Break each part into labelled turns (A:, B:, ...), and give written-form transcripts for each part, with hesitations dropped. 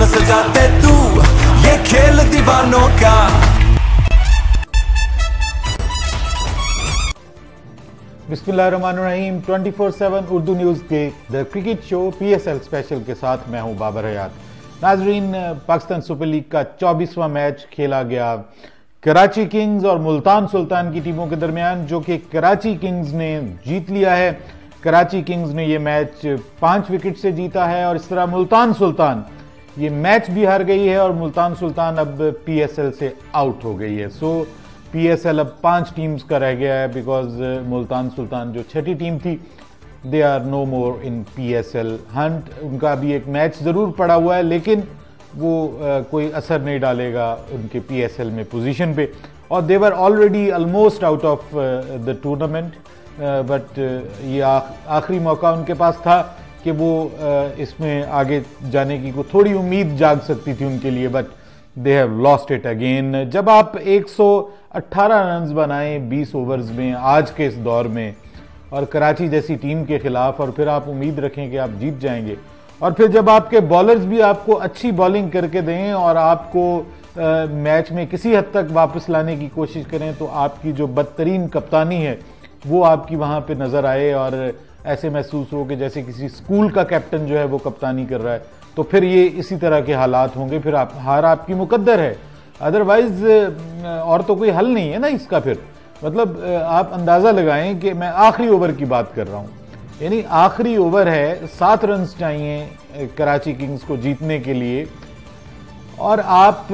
A: दुल्हन सजाते तू, ये खेल दीवानों का।
B: बिस्मिल्लाहिर्रहमानिर्रहीम 24/7 उर्दू न्यूज़ के the cricket show PSL special के साथ मैं हूं बाबर हयात। नाजरीन, पाकिस्तान सुपर लीग का 24वां मैच खेला गया कराची किंग्स और मुल्तान सुल्तान की टीमों के दरमियान, जो कि कराची किंग्स ने जीत लिया है। कराची किंग्स ने यह मैच 5 विकेट से जीता है और इस तरह मुल्तान सुल्तान ये मैच भी हार गई है और मुल्तान सुल्तान अब PSL से आउट हो गई है। सो PSL अब 5 टीम्स का रह गया है, बिकॉज मुल्तान सुल्तान जो छठी टीम थी, they are no more in PSL hunt. उनका अभी एक मैच ज़रूर पड़ा हुआ है, लेकिन वो कोई असर नहीं डालेगा उनके PSL में पोजीशन पे। और they were already almost out of the tournament, but ये आखिरी मौका उनके पास था कि वो इसमें आगे जाने की को थोड़ी उम्मीद जाग सकती थी उनके लिए, but they have lost it again. जब आप 118 रन बनाएं 20 ओवर्स में आज के इस दौर में, और कराची जैसी टीम के खिलाफ, और फिर आप उम्मीद रखें कि आप जीत जाएंगे, और फिर जब आपके बॉलर्स भी आपको अच्छी बॉलिंग करके दें और आपको मैच में किसी हद तक वापस लाने की कोशिश करें, तो आपकी जो बदतरीन कप्तानी है वो आपकी वहां पे नजर आए और ऐसे महसूस हो कि जैसे किसी स्कूल का कैप्टन जो है वो कप्तानी कर रहा है, तो फिर ये इसी तरह के हालात होंगे, फिर हार आपकी मुकद्दर है। अदरवाइज और तो कोई हल नहीं है ना इसका। फिर मतलब आप अंदाजा लगाएं कि मैं आखिरी ओवर की बात कर रहा हूं, यानी आखिरी ओवर है, 7 रन चाहिए कराची किंग्स को जीतने के लिए, और आप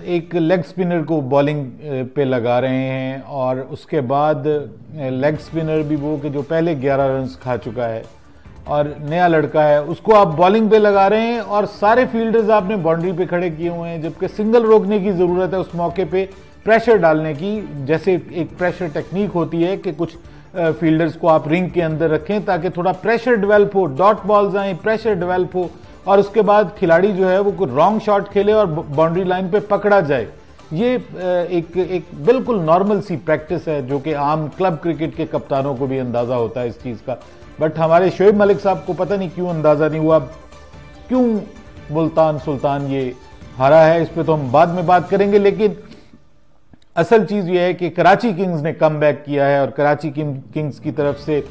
B: एक लेग स्पिनर को बॉलिंग पे लगा रहे हैं, और उसके बाद लेग स्पिनर भी वो कि जो पहले 11 रन खा चुका है और नया लड़का है, उसको आप बॉलिंग पे लगा रहे हैं, और सारे फील्डर्स आपने बाउंड्री पे खड़े किए हुए हैं, जबकि सिंगल रोकने की जरूरत है उस मौके पे, प्रेशर डालने की। जैसे एक प्रेशर टेक्निक होती है कि कुछ फील्डर्स को आप रिंग के अंदर रखें ताकि थोड़ा प्रेशर डेवलप हो, डॉट बॉल्स आए, प्रेशर डेवलप हो, और उसके बाद खिलाड़ी जो है वो कोई रॉन्ग शॉट खेले और बाउंड्री लाइन पे पकड़ा जाए। ये एक बिल्कुल नॉर्मल सी प्रैक्टिस है, जो कि आम क्लब क्रिकेट के कप्तानों को भी अंदाजा होता है इस चीज का। बट हमारे शोएब मलिक साहब को पता नहीं क्यों अंदाजा नहीं हुआ, क्यों मुल्तान सुल्तान ये हारा है, इस पे तो हम बाद में बात करेंगे। लेकिन असल चीज ये है कि कराची किंग्स ने कम बैक किया है, और कराची किंग्स की तरफ से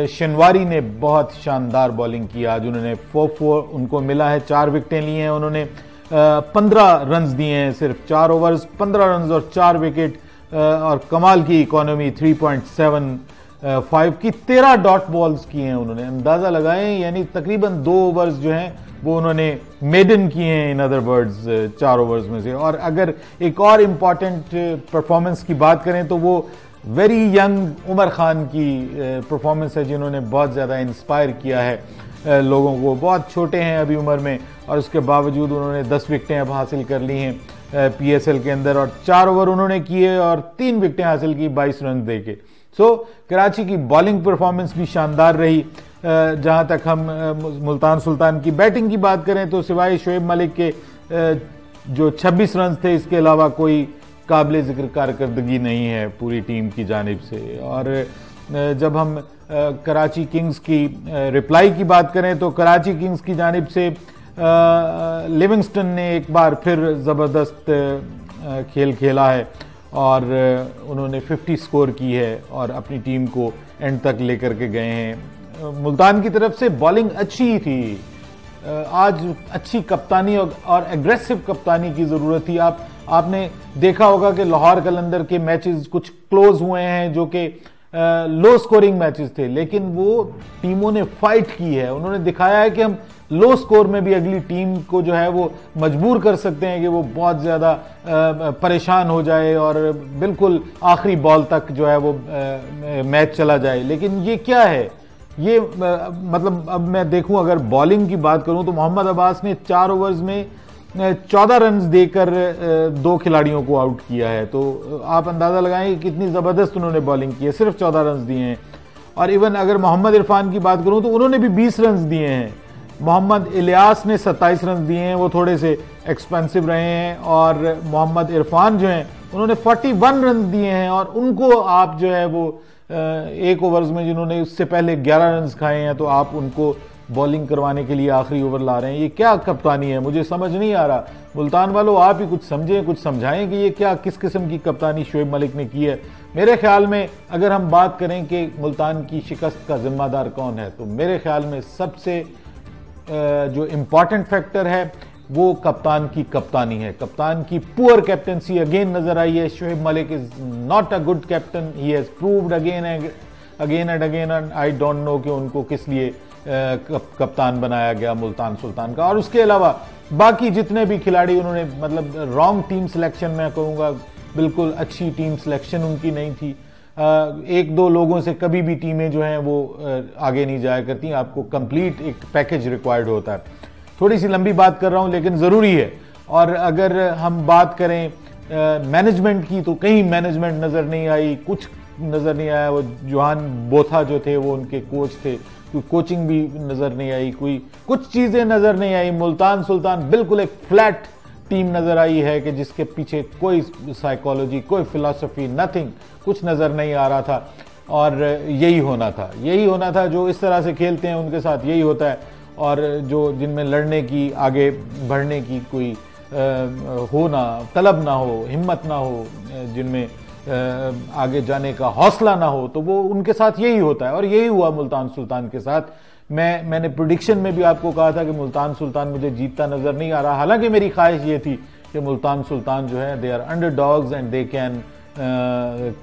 B: शनवारी ने बहुत शानदार बॉलिंग की आज। उन्होंने 4-4 उनको मिला है, 4 विकेटें ली हैं उन्होंने, 15 रन दिए हैं, सिर्फ 4 ओवर्स, 15 रन और 4 विकेट, और कमाल की इकोनॉमी 3.75 की, 13 डॉट बॉल्स किए हैं उन्होंने। अंदाजा लगाएं, यानी तकरीबन 2 ओवर्स जो हैं वो उन्होंने मेडन किए हैं, इन अदर वर्ड्स 4 ओवर्स में से। और अगर एक और इम्पॉर्टेंट परफॉर्मेंस की बात करें तो वो वेरी यंग उमर खान की परफॉर्मेंस है, जिन्होंने बहुत ज़्यादा इंस्पायर किया है लोगों को। बहुत छोटे हैं अभी उम्र में, और उसके बावजूद उन्होंने 10 विकेटें अब हासिल कर ली हैं PSL के अंदर, और 4 ओवर उन्होंने किए और 3 विकेटें हासिल की 22 रन दे के। सो कराची की बॉलिंग परफॉर्मेंस भी शानदार रही। जहां तक हम मुल्तान सुल्तान की बैटिंग की बात करें तो सिवाय शोएब मलिक के जो 26 रन थे, इसके अलावा कोई काबिल जिक्र कारकर्दगी नहीं है पूरी टीम की जानिब से। और जब हम कराची किंग्स की रिप्लाई की बात करें तो कराची किंग्स की जानिब से लिविंगस्टन ने एक बार फिर ज़बरदस्त खेल खेला है, और उन्होंने 50 स्कोर की है और अपनी टीम को एंड तक लेकर के गए हैं। मुल्तान की तरफ से बॉलिंग अच्छी थी आज, अच्छी कप्तानी और एग्रेसिव कप्तानी की ज़रूरत थी। आपने देखा होगा कि लाहौर कलंदर के मैचेस कुछ क्लोज हुए हैं जो कि लो स्कोरिंग मैचेस थे, लेकिन वो टीमों ने फाइट की है। उन्होंने दिखाया है कि हम लो स्कोर में भी अगली टीम को जो है वो मजबूर कर सकते हैं कि वो बहुत ज़्यादा परेशान हो जाए और बिल्कुल आखिरी बॉल तक जो है वो मैच चला जाए। लेकिन ये क्या है, ये मतलब अब मैं देखूं, अगर बॉलिंग की बात करूं तो मोहम्मद अब्बास ने 4 ओवर्स में 14 रन देकर 2 खिलाड़ियों को आउट किया है। तो आप अंदाजा लगाएं कि कितनी ज़बरदस्त उन्होंने बॉलिंग की है, सिर्फ 14 रन दिए हैं। और इवन अगर मोहम्मद इरफान की बात करूं तो उन्होंने भी 20 रन दिए हैं। मोहम्मद इलियास ने 27 रन दिए हैं, वो थोड़े से एक्सपेंसिव रहे हैं। और मोहम्मद इरफान जो हैं उन्होंने 41 रन दिए हैं, और उनको आप जो है वो 1 ओवर्स में जिन्होंने उससे पहले 11 रन खाए हैं, तो आप उनको बॉलिंग करवाने के लिए आखिरी ओवर ला रहे हैं। ये क्या कप्तानी है, मुझे समझ नहीं आ रहा। मुल्तान वालों आप ही कुछ समझें, कुछ समझाएं कि ये क्या किस किस्म की कप्तानी शोएब मलिक ने की है। मेरे ख्याल में अगर हम बात करें कि मुल्तान की शिकस्त का जिम्मेदार कौन है, तो मेरे ख्याल में सबसे जो इम्पॉर्टेंट फैक्टर है वो कप्तान की कप्तानी है। कप्तान की पुअर कैप्टनसी अगेन नजर आई है। Shoaib Malik is not a good captain, he has proved again and again and I don't know कि उनको किस लिए कप्तान बनाया गया मुल्तान सुल्तान का। और उसके अलावा बाकी जितने भी खिलाड़ी उन्होंने मतलब रॉन्ग टीम सिलेक्शन मैं कहूँगा, बिल्कुल अच्छी टीम सिलेक्शन उनकी नहीं थी। एक दो लोगों से कभी भी टीमें जो हैं वो आगे नहीं जाया करती, आपको कंप्लीट एक पैकेज रिक्वायर्ड होता है। थोड़ी सी लंबी बात कर रहा हूं लेकिन ज़रूरी है। और अगर हम बात करें मैनेजमेंट की, तो कहीं मैनेजमेंट नज़र नहीं आई, कुछ नज़र नहीं आया। वो जोहान बोथा जो थे वो उनके कोच थे, कोई कोचिंग भी नज़र नहीं आई, कोई कुछ चीज़ें नज़र नहीं आई। मुल्तान सुल्तान बिल्कुल एक फ्लैट टीम नज़र आई है कि जिसके पीछे कोई साइकोलॉजी, कोई फिलॉसफी, नथिंग, कुछ नज़र नहीं आ रहा था। और यही होना था जो इस तरह से खेलते हैं उनके साथ यही होता है। और जो जिनमें लड़ने की, आगे बढ़ने की कोई तलब ना हो, हिम्मत ना हो, जिनमें आगे जाने का हौसला ना हो, तो वो उनके साथ यही होता है। और यही हुआ मुल्तान सुल्तान के साथ। मैंने प्रेडिक्शन में भी आपको कहा था कि मुल्तान सुल्तान मुझे जीतता नजर नहीं आ रहा। हालांकि मेरी ख्वाहिश ये थी कि मुल्तान सुल्तान जो है they are underdogs and they can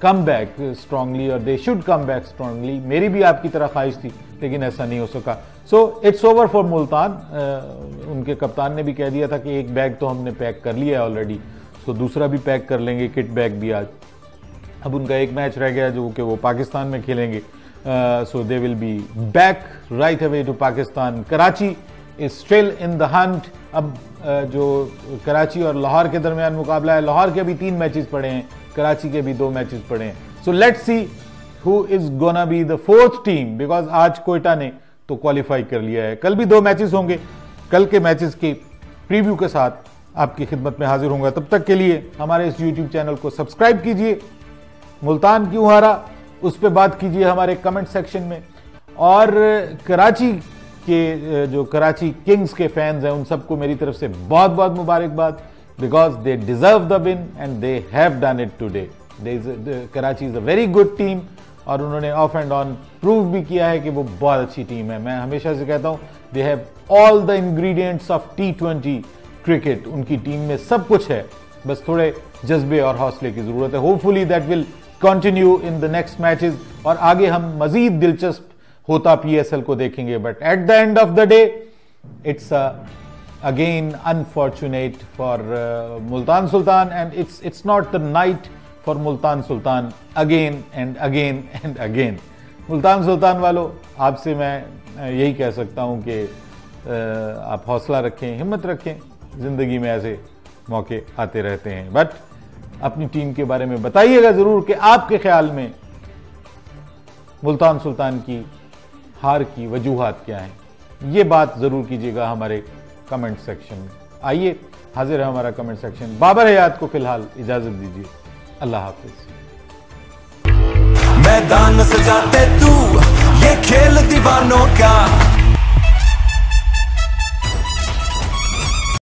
B: come back strongly और they should come back strongly. मेरी भी आपकी तरह ख्वाहिश थी, लेकिन ऐसा नहीं हो सका। So it's over for Multan. उनके कप्तान ने भी कह दिया था कि एक बैग तो हमने पैक कर लिया है ऑलरेडी, तो दूसरा भी पैक कर लेंगे, किट बैग भी आज। अब उनका एक मैच रह गया जो कि वो पाकिस्तान में खेलेंगे। So they will be back right away to Pakistan. Karachi is still in the hunt. अब जो कराची और लाहौर के दरमियान मुकाबला है, लाहौर के भी 3 मैचेस पड़े हैं, कराची के भी 2 मैचेस पड़े हैं। So let's see who is gonna be the 4th team, because आज कोयटा ने तो क्वालिफाई कर लिया है। कल भी 2 मैचेस होंगे, कल के मैचेस की प्रीव्यू के साथ आपकी खिदमत में हाजिर होऊंगा। तब तक के लिए हमारे इस यूट्यूब चैनल को सब्सक्राइब कीजिए। मुल्तान क्यों हारा उस पर बात कीजिए हमारे कमेंट सेक्शन में। और कराची के जो कराची किंग्स के फैंस हैं उन सबको मेरी तरफ से बहुत बहुत मुबारकबाद, because they deserve the win and they have done it today. Karachi is a very good team और उन्होंने ऑफ एंड ऑन प्रूव भी किया है कि वो बहुत अच्छी टीम है। मैं हमेशा से कहता हूं they have all the ingredients of T20 cricket. उनकी टीम में सब कुछ है, बस थोड़े जज्बे और हौसले की जरूरत है। Hopefully that will continue in the next matches और आगे हम मजीद दिलचस्प होता PSL को देखेंगे। But at the end of the day it's again unfortunate for Multan Sultan and it's not the night for Multan Sultan again and again and again. Multan Sultan वालों, आपसे मैं यही कह सकता हूं कि आप हौसला रखें, हिम्मत रखें। जिंदगी में ऐसे मौके आते रहते हैं। बट अपनी टीम के बारे में बताइएगा जरूर कि आपके ख्याल में मुल्तान सुल्तान की हार की वजूहात क्या हैं। ये बात जरूर कीजिएगा हमारे कमेंट सेक्शन में। आइए, हाजिर है हमारा कमेंट सेक्शन। बाबर हयात को फिलहाल इजाजत दीजिए। अल्लाह हाफिज।
A: मैदान सजाते तू ये खेल दीवानों का।